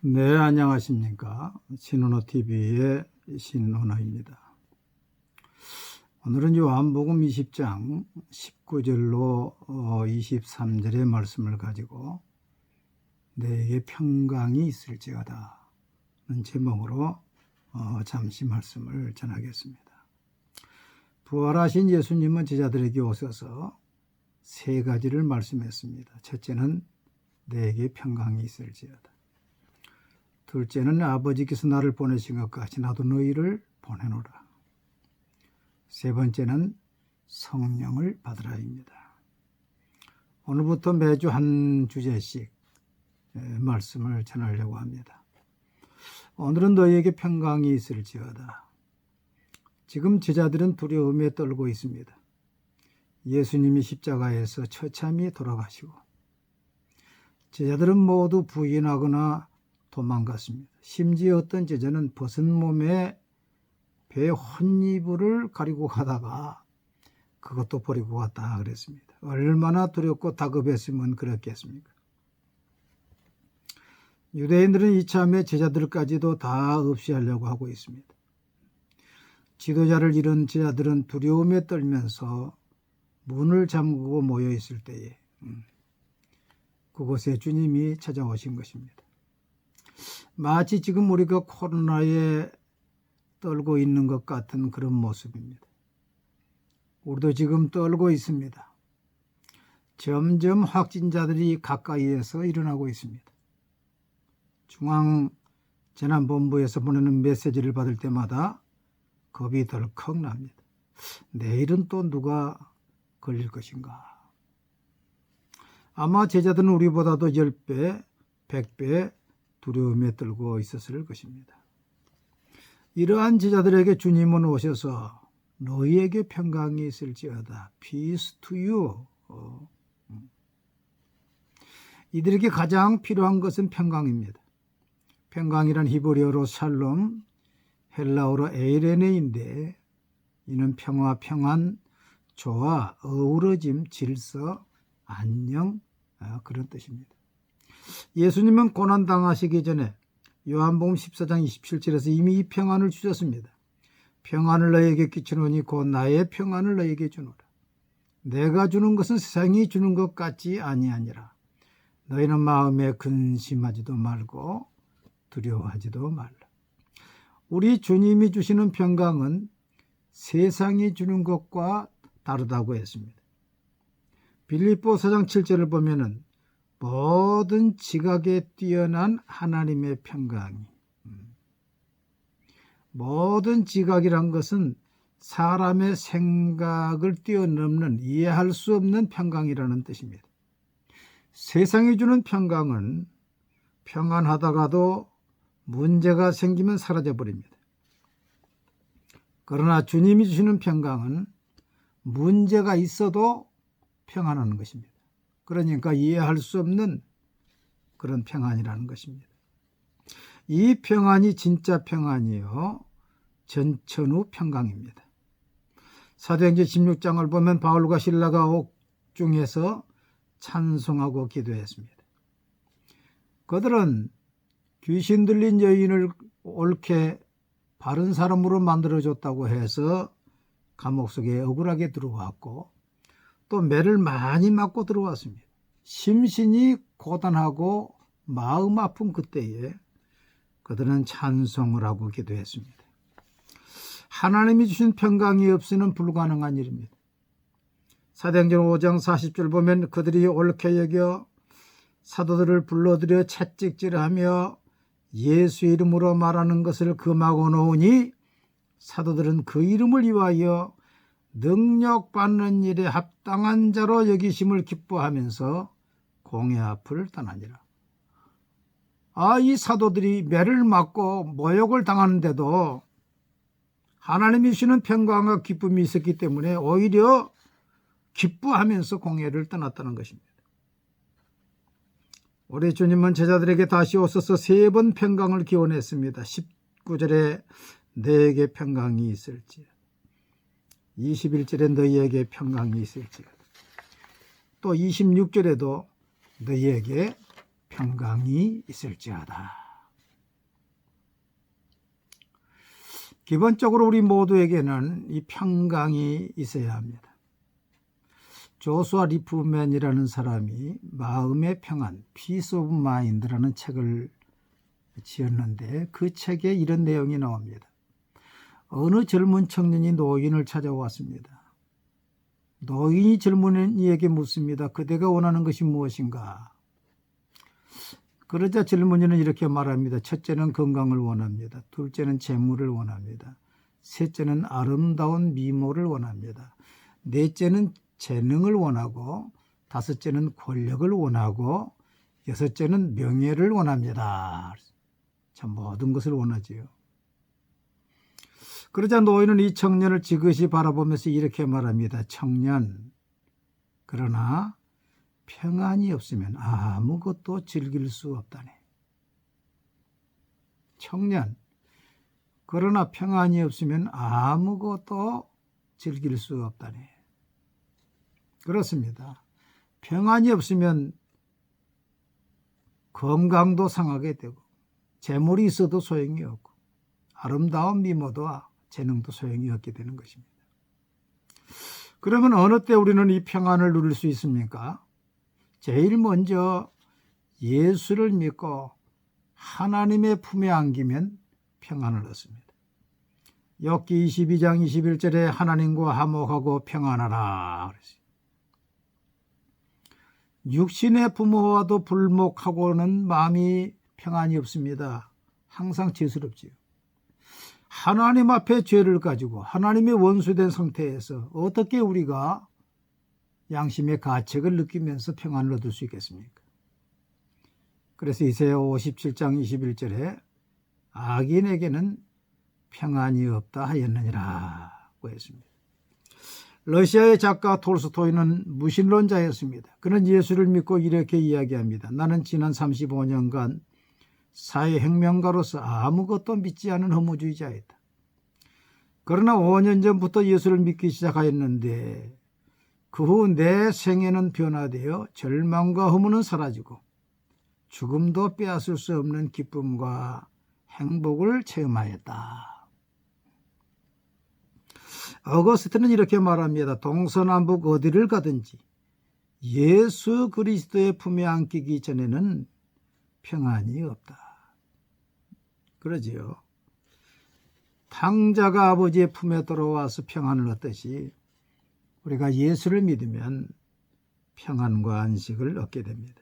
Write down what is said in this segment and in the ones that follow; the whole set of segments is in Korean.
네, 안녕하십니까. 신은호TV의 신은호입니다. 오늘은 요한복음 20장 19절로 23절의 말씀을 가지고 내게 평강이 있을지어다 는 제목으로 잠시 말씀을 전하겠습니다. 부활하신 예수님은 제자들에게 오셔서 세 가지를 말씀했습니다. 첫째는 내게 평강이 있을지어다. 둘째는 아버지께서 나를 보내신 것 같이 나도 너희를 보내노라. 세 번째는 성령을 받으라입니다. 오늘부터 매주 한 주제씩 말씀을 전하려고 합니다. 오늘은 너희에게 평강이 있을지어다. 지금 제자들은 두려움에 떨고 있습니다. 예수님이 십자가에서 처참히 돌아가시고 제자들은 모두 부인하거나 도망갔습니다. 심지어 어떤 제자는 벗은 몸에 배 혼이불을 가리고 가다가 그것도 버리고 갔다 그랬습니다. 얼마나 두렵고 다급했으면 그랬겠습니까? 유대인들은 이참에 제자들까지도 다 없이 하려고 하고 있습니다. 지도자를 잃은 제자들은 두려움에 떨면서 문을 잠그고 모여 있을 때에 그곳에 주님이 찾아오신 것입니다. 마치 지금 우리가 코로나에 떨고 있는 것 같은 그런 모습입니다. 우리도 지금 떨고 있습니다. 점점 확진자들이 가까이에서 일어나고 있습니다. 중앙재난본부에서 보내는 메시지를 받을 때마다 겁이 덜컥 납니다. 내일은 또 누가 걸릴 것인가? 아마 제자들은 우리보다도 10배, 100배 두려움에 떨고 있었을 것입니다. 이러한 제자들에게 주님은 오셔서 너희에게 평강이 있을지어다. Peace to you. 이들에게 가장 필요한 것은 평강입니다. 평강이란 히브리어로 샬롬, 헬라어로 에이레네인데 이는 평화, 평안, 조화, 어우러짐, 질서, 안녕 그런 뜻입니다. 예수님은 고난당하시기 전에 요한복음 14장 27절에서 이미 이 평안을 주셨습니다. 평안을 너희에게 끼치노니 곧 나의 평안을 너희에게 주노라. 내가 주는 것은 세상이 주는 것 같지 아니하니라. 너희는 마음에 근심하지도 말고 두려워하지도 말라. 우리 주님이 주시는 평강은 세상이 주는 것과 다르다고 했습니다. 빌립보 4장 7절을 보면은 모든 지각에 뛰어난 하나님의 평강이 모든 지각이란 것은 사람의 생각을 뛰어넘는 이해할 수 없는 평강이라는 뜻입니다. 세상이 주는 평강은 평안하다가도 문제가 생기면 사라져버립니다. 그러나 주님이 주시는 평강은 문제가 있어도 평안한 것입니다. 그러니까 이해할 수 없는 그런 평안이라는 것입니다. 이 평안이 진짜 평안이요 전천후 평강입니다. 사도행전 16장을 보면 바울과 실라가 옥중에서 찬송하고 기도했습니다. 그들은 귀신 들린 여인을 옳게 바른 사람으로 만들어줬다고 해서 감옥 속에 억울하게 들어왔고 또 매를 많이 맞고 들어왔습니다. 심신이 고단하고 마음 아픈 그때에 그들은 찬송을 하고 기도했습니다. 하나님이 주신 평강이 없이는 불가능한 일입니다. 사도행전 5장 40절 보면 그들이 옳게 여겨 사도들을 불러들여 채찍질하며 예수 이름으로 말하는 것을 금하고 놓으니 사도들은 그 이름을 위하여 능력받는 일에 합당한 자로 여기심을 기뻐하면서 공회 앞을 떠나니라. 이 사도들이 매를 맞고 모욕을 당하는데도 하나님이 주시는 평강과 기쁨이 있었기 때문에 오히려 기뻐하면서 공회를 떠났다는 것입니다. 우리 주님은 제자들에게 다시 오셔서 3번 평강을 기원했습니다. 19절에 너에게 평강이 있을지, 21절에 너희에게 평강이 있을지, 또 26절에도 너희에게 평강이 있을지어다. 기본적으로 우리 모두에게는 이 평강이 있어야 합니다. 조슈아 리프맨이라는 사람이 마음의 평안, Peace of Mind라는 책을 지었는데 그 책에 이런 내용이 나옵니다. 어느 젊은 청년이 노인을 찾아왔습니다. 노인이 젊은이에게 묻습니다. 그대가 원하는 것이 무엇인가? 그러자 젊은이는 이렇게 말합니다. 첫째는 건강을 원합니다. 둘째는 재물을 원합니다. 셋째는 아름다운 미모를 원합니다. 넷째는 재능을 원하고, 다섯째는 권력을 원하고, 여섯째는 명예를 원합니다. 참 모든 것을 원하지요. 그러자 노인은 이 청년을 지그시 바라보면서 이렇게 말합니다. 청년, 그러나 평안이 없으면 아무것도 즐길 수 없다네. 청년, 그러나 평안이 없으면 아무것도 즐길 수 없다네. 그렇습니다. 평안이 없으면 건강도 상하게 되고 재물이 있어도 소용이 없고 아름다운 미모도 재능도 소용이 없게 되는 것입니다. 그러면 어느 때 우리는 이 평안을 누릴 수 있습니까? 제일 먼저 예수를 믿고 하나님의 품에 안기면 평안을 얻습니다. 욥기 22장 21절에 하나님과 화목하고 평안하라 그랬어요. 육신의 부모와도 불목하고는 마음이 평안이 없습니다. 항상 죄스럽지요. 하나님 앞에 죄를 가지고 하나님의 원수된 상태에서 어떻게 우리가 양심의 가책을 느끼면서 평안을 얻을 수 있겠습니까? 그래서 이사야 57장 21절에 악인에게는 평안이 없다 하였느니라고 했습니다. 러시아의 작가 톨스토이는 무신론자였습니다. 그는 예수를 믿고 이렇게 이야기합니다. 나는 지난 35년간 사회혁명가로서 아무것도 믿지 않은 허무주의자였다. 그러나 5년 전부터 예수를 믿기 시작하였는데 그 후 내 생애는 변화되어 절망과 허무는 사라지고 죽음도 빼앗을 수 없는 기쁨과 행복을 체험하였다. 어거스틴은 이렇게 말합니다. 동서남북 어디를 가든지 예수 그리스도의 품에 안기기 전에는 평안이 없다. 그러지요. 탕자가 아버지의 품에 들어와서 평안을 얻듯이 우리가 예수를 믿으면 평안과 안식을 얻게 됩니다.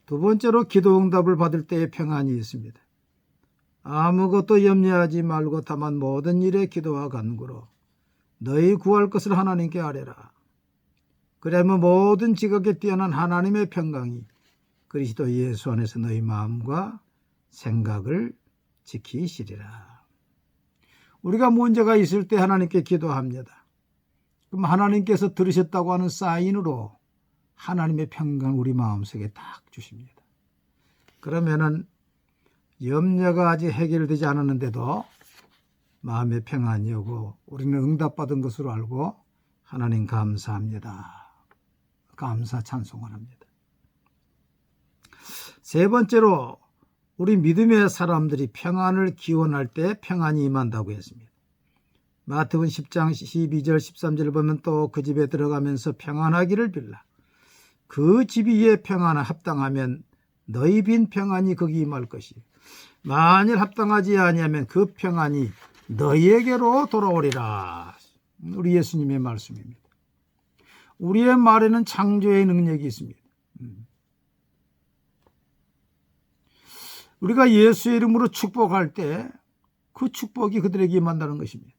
두 번째로 기도 응답을 받을 때의 평안이 있습니다. 아무것도 염려하지 말고 다만 모든 일에 기도와 간구로 너희 구할 것을 하나님께 아뢰라. 그러면 모든 지각에 뛰어난 하나님의 평강이 그리스도 예수 안에서 너희 마음과 생각을 지키시리라. 우리가 문제가 있을 때 하나님께 기도합니다. 그럼 하나님께서 들으셨다고 하는 사인으로 하나님의 평강 우리 마음속에 딱 주십니다. 그러면은 염려가 아직 해결되지 않았는데도 마음의 평안이 오고 우리는 응답받은 것으로 알고 하나님 감사합니다. 감사 찬송을 합니다. 세 번째로 우리 믿음의 사람들이 평안을 기원할 때 평안이 임한다고 했습니다. 마태복음 10장 12절 13절을 보면 또 그 집에 들어가면서 평안하기를 빌라. 그 집 위에 평안을 합당하면 너희 빈 평안이 거기 임할 것이 만일 합당하지 아니하면 그 평안이 너희에게로 돌아오리라. 우리 예수님의 말씀입니다. 우리의 말에는 창조의 능력이 있습니다. 우리가 예수의 이름으로 축복할 때 그 축복이 그들에게 임한다는 것입니다.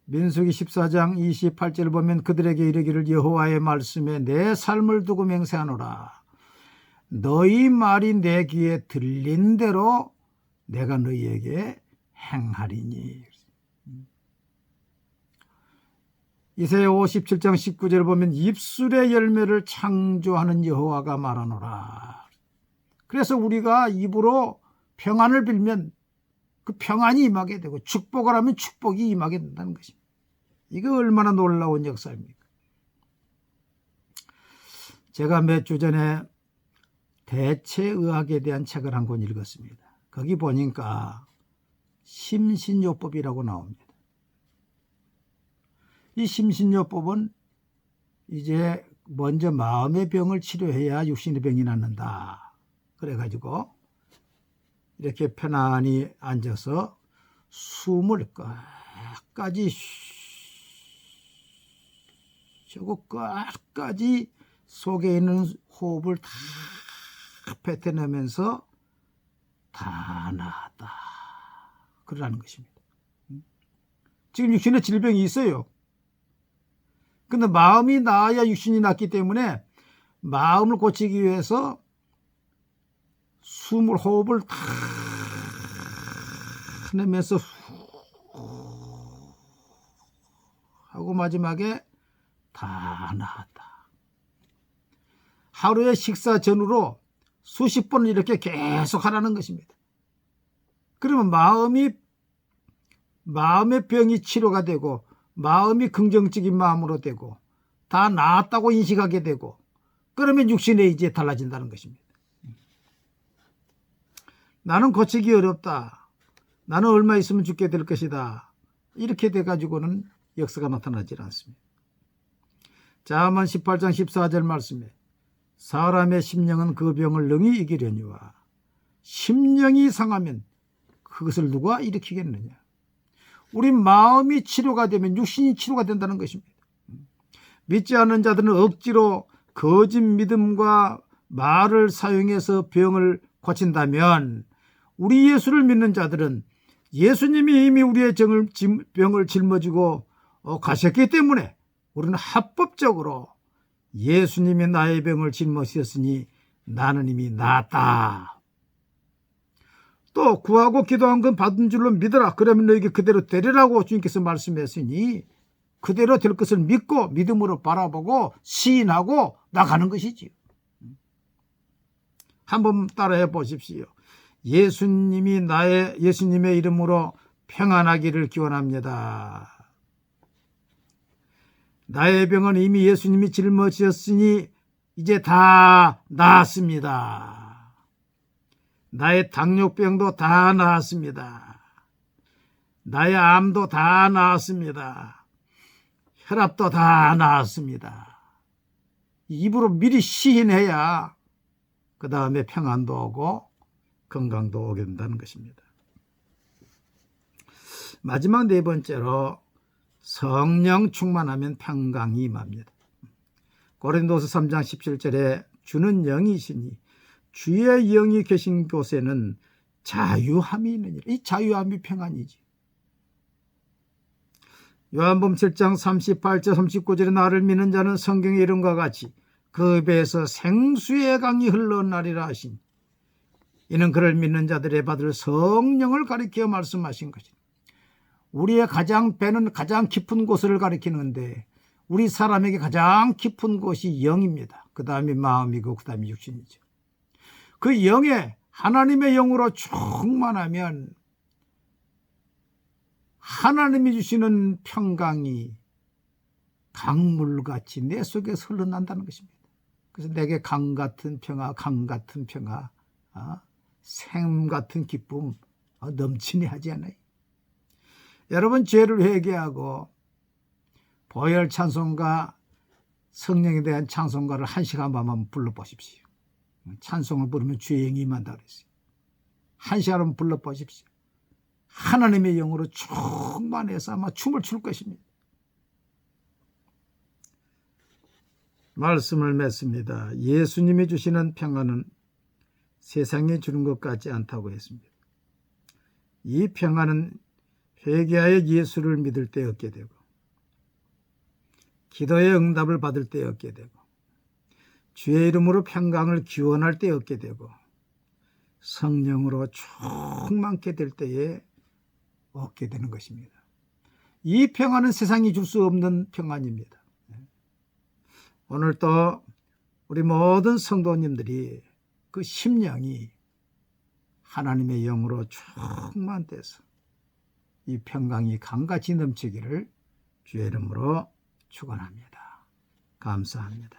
민수기 14장 28절을 보면 그들에게 이르기를 여호와의 말씀에 내 삶을 두고 맹세하노라. 너희 말이 내 귀에 들린 대로 내가 너희에게 행하리니. 이사야 57장 19절을 보면 입술의 열매를 창조하는 여호와가 말하노라. 그래서 우리가 입으로 평안을 빌면 그 평안이 임하게 되고 축복을 하면 축복이 임하게 된다는 것입니다. 이거 얼마나 놀라운 역사입니까? 제가 몇 주 전에 대체의학에 대한 책을 한 권 읽었습니다. 거기 보니까 심신요법이라고 나옵니다. 이 심신요법은 이제 먼저 마음의 병을 치료해야 육신의 병이 낫는다. 그래가지고 이렇게 편안히 앉아서 숨을 끝까지 쉬고 끝까지 속에 있는 호흡을 다 뱉어내면서 다 나았다. 그러라는 것입니다. 지금 육신에 질병이 있어요. 근데 마음이 나아야 육신이 낫기 때문에 마음을 고치기 위해서 숨을 호흡을 다 내면서 하고 마지막에 다 나았다. 하루에 식사 전후로 수십 번 이렇게 계속 하라는 것입니다. 그러면 마음의 병이 치료가 되고 마음이 긍정적인 마음으로 되고 다 나았다고 인식하게 되고 그러면 육신에 이제 달라진다는 것입니다. 나는 고치기 어렵다. 나는 얼마 있으면 죽게 될 것이다. 이렇게 돼가지고는 역사가 나타나지 않습니다. 잠언 18장 14절 말씀에 사람의 심령은 그 병을 능히 이기려니와 심령이 상하면 그것을 누가 일으키겠느냐. 우리 마음이 치료가 되면 육신이 치료가 된다는 것입니다. 믿지 않는 자들은 억지로 거짓 믿음과 말을 사용해서 병을 고친다면 우리 예수를 믿는 자들은 예수님이 이미 우리의 병을 짊어지고 가셨기 때문에 우리는 합법적으로 예수님이 나의 병을 짊어지셨으니 나는 이미 나았다. 또 구하고 기도한 건 받은 줄로 믿어라. 그러면 너에게 그대로 되리라고 주님께서 말씀했으니 그대로 될 것을 믿고 믿음으로 바라보고 시인하고 나가는 것이지요. 한번 따라해 보십시오. 예수님의 이름으로 평안하기를 기원합니다. 나의 병은 이미 예수님이 짊어지셨으니 이제 다 나았습니다. 나의 당뇨병도 다 나았습니다. 나의 암도 다 나았습니다. 혈압도 다 나았습니다. 입으로 미리 시인해야 그 다음에 평안도 오고 건강도 오게 된다는 것입니다. 마지막 네 번째로 성령 충만하면 평강이 임합니다. 고린도서 3장 17절에 주는 영이시니 주의 영이 계신 곳에는 자유함이 있느니라. 이 자유함이 평안이지. 요한복음 7장 38절 39절에 나를 믿는 자는 성경의 이름과 같이 그 배에서 생수의 강이 흘러나리라 하시니 이는 그를 믿는 자들의 받을 성령을 가리켜 말씀하신 것이다. 우리의 배는 가장 깊은 곳을 가리키는데 우리 사람에게 가장 깊은 곳이 영입니다. 그 다음에 마음이고 그 다음에 육신이죠. 그 영에 하나님의 영으로 충만하면 하나님이 주시는 평강이 강물같이 내 속에서 흘러난다는 것입니다. 그래서 내게 강 같은 평화, 샘 같은 기쁨 넘치니 하지 않아요. 여러분 죄를 회개하고 보혈 찬송가, 성령에 대한 찬송가를 1시간 반만 불러보십시오. 찬송을 부르면 죄의 영이 임한다 그랬어요. 1시간만 불러보십시오. 하나님의 영으로 충만해서 아마 춤을 출 것입니다. 말씀을 맺습니다. 예수님이 주시는 평안은 세상이 주는 것 같지 않다고 했습니다. 이 평안은 회개하여 예수를 믿을 때 얻게 되고 기도의 응답을 받을 때 얻게 되고 주의 이름으로 평강을 기원할 때 얻게 되고 성령으로 충만케 될 때에 얻게 되는 것입니다. 이 평안은 세상이 줄 수 없는 평안입니다. 오늘 또 우리 모든 성도님들이 그 심령이 하나님의 영으로 충만돼서 이 평강이 강같이 넘치기를 주의 이름으로 축원합니다. 감사합니다.